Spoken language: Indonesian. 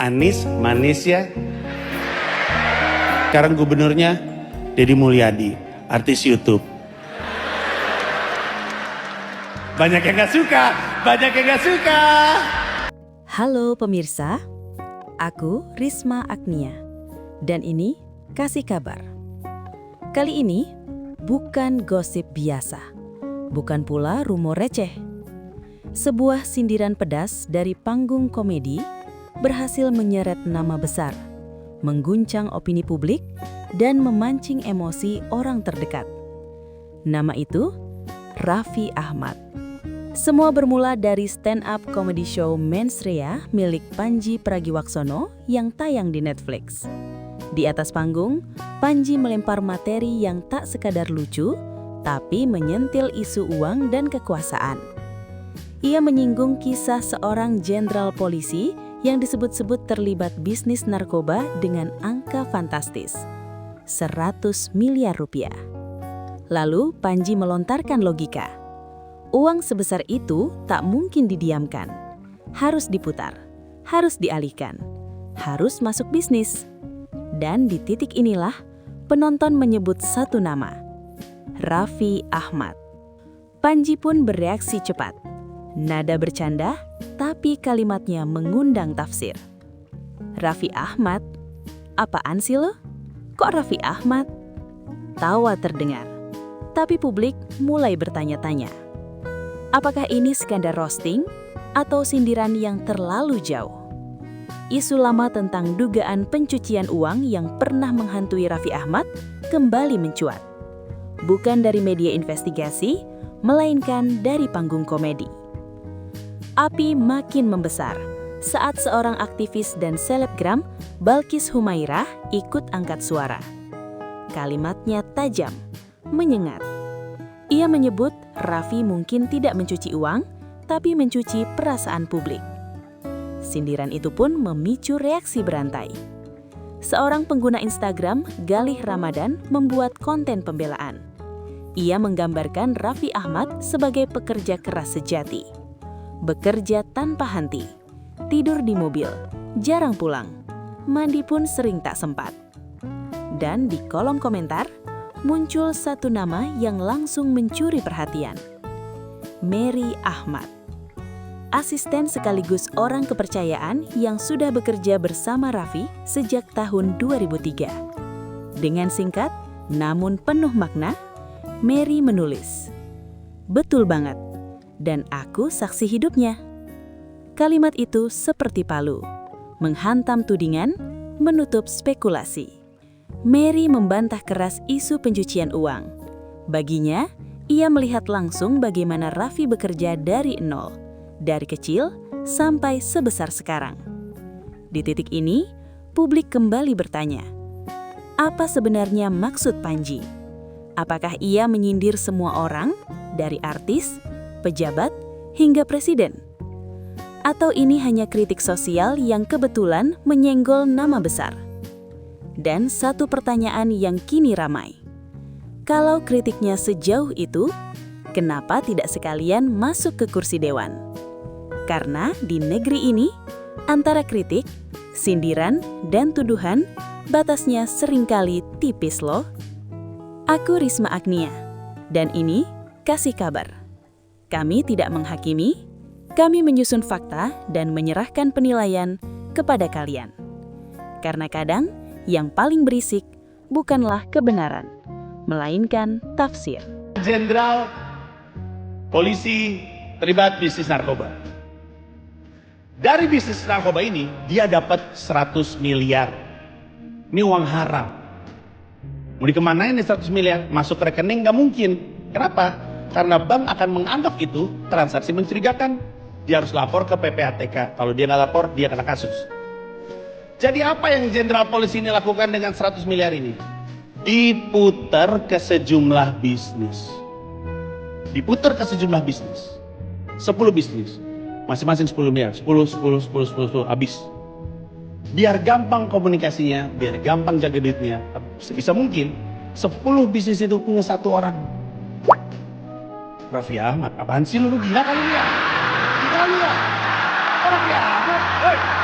Anies manis ya. Sekarang gubernurnya Deddy Mulyadi, artis YouTube. Banyak yang gak suka, banyak yang gak suka. Halo pemirsa, aku Risma Agnia, dan ini Kasih Kabar. Kali ini bukan gosip biasa, bukan pula rumor receh. Sebuah sindiran pedas dari panggung komedi berhasil menyeret nama besar, mengguncang opini publik, dan memancing emosi orang terdekat. Nama itu Raffi Ahmad. Semua bermula dari stand-up comedy show Mens Rea milik Panji Pragiwaksono yang tayang di Netflix. Di atas panggung, Panji melempar materi yang tak sekadar lucu, tapi menyentil isu uang dan kekuasaan. Ia menyinggung kisah seorang jenderal polisi yang disebut-sebut terlibat bisnis narkoba dengan angka fantastis, 100 miliar rupiah. Lalu Panji melontarkan logika. Uang sebesar itu tak mungkin didiamkan. Harus diputar, harus dialihkan, harus masuk bisnis. Dan di titik inilah penonton menyebut satu nama, Raffi Ahmad. Panji pun bereaksi cepat. Nada bercanda, tapi kalimatnya mengundang tafsir. Raffi Ahmad? Apaan sih lo? Kok Raffi Ahmad? Tawa terdengar, tapi publik mulai bertanya-tanya. Apakah ini skandal roasting atau sindiran yang terlalu jauh? Isu lama tentang dugaan pencucian uang yang pernah menghantui Raffi Ahmad kembali mencuat. Bukan dari media investigasi, melainkan dari panggung komedi. Api makin membesar saat seorang aktivis dan selebgram, Balkis Humairah, ikut angkat suara. Kalimatnya tajam, menyengat. Ia menyebut Raffi mungkin tidak mencuci uang, tapi mencuci perasaan publik. Sindiran itu pun memicu reaksi berantai. Seorang pengguna Instagram, Galih Ramadan, membuat konten pembelaan. Ia menggambarkan Raffi Ahmad sebagai pekerja keras sejati. Bekerja tanpa henti, tidur di mobil, jarang pulang, mandi pun sering tak sempat. Dan di kolom komentar, muncul satu nama yang langsung mencuri perhatian. Mary Ahmad. Asisten sekaligus orang kepercayaan yang sudah bekerja bersama Raffi sejak tahun 2003. Dengan singkat, namun penuh makna, Mary menulis, "Betul banget, dan aku saksi hidupnya." Kalimat itu seperti palu, menghantam tudingan, menutup spekulasi. Mary membantah keras isu pencucian uang. Baginya, ia melihat langsung bagaimana Raffi bekerja dari nol, dari kecil sampai sebesar sekarang. Di titik ini, publik kembali bertanya, apa sebenarnya maksud Panji? Apakah ia menyindir semua orang, dari artis, pejabat, hingga presiden? Atau ini hanya kritik sosial yang kebetulan menyenggol nama besar? Dan satu pertanyaan yang kini ramai. Kalau kritiknya sejauh itu, kenapa tidak sekalian masuk ke kursi dewan? Karena di negeri ini, antara kritik, sindiran, dan tuduhan, batasnya seringkali tipis loh. Aku Risma Agnia, dan ini Kasih Kabar. Kami tidak menghakimi, kami menyusun fakta dan menyerahkan penilaian kepada kalian. Karena kadang, yang paling berisik bukanlah kebenaran, melainkan tafsir. Jenderal polisi terlibat bisnis narkoba. Dari bisnis narkoba ini, dia dapat 100 miliar. Ini uang haram. Mau dikemanain nih 100 miliar? Masuk ke rekening nggak mungkin. Kenapa? Karena bank akan menganggap itu transaksi mencurigakan. Dia harus lapor ke PPATK. Kalau dia nggak lapor, dia kena kasus. Jadi apa yang jenderal polisi ini lakukan dengan 100 miliar ini? Diputar ke sejumlah bisnis. Diputar ke sejumlah bisnis. 10 bisnis. Masing-masing 10 miliar. 10, habis. Biar gampang komunikasinya, biar gampang jaga duitnya. Sebisa mungkin, 10 bisnis itu punya satu orang. Raffi Ahmad, apaan sih lu? Gila kali ya? Gila lu ya? Raffi Ahmad, hei!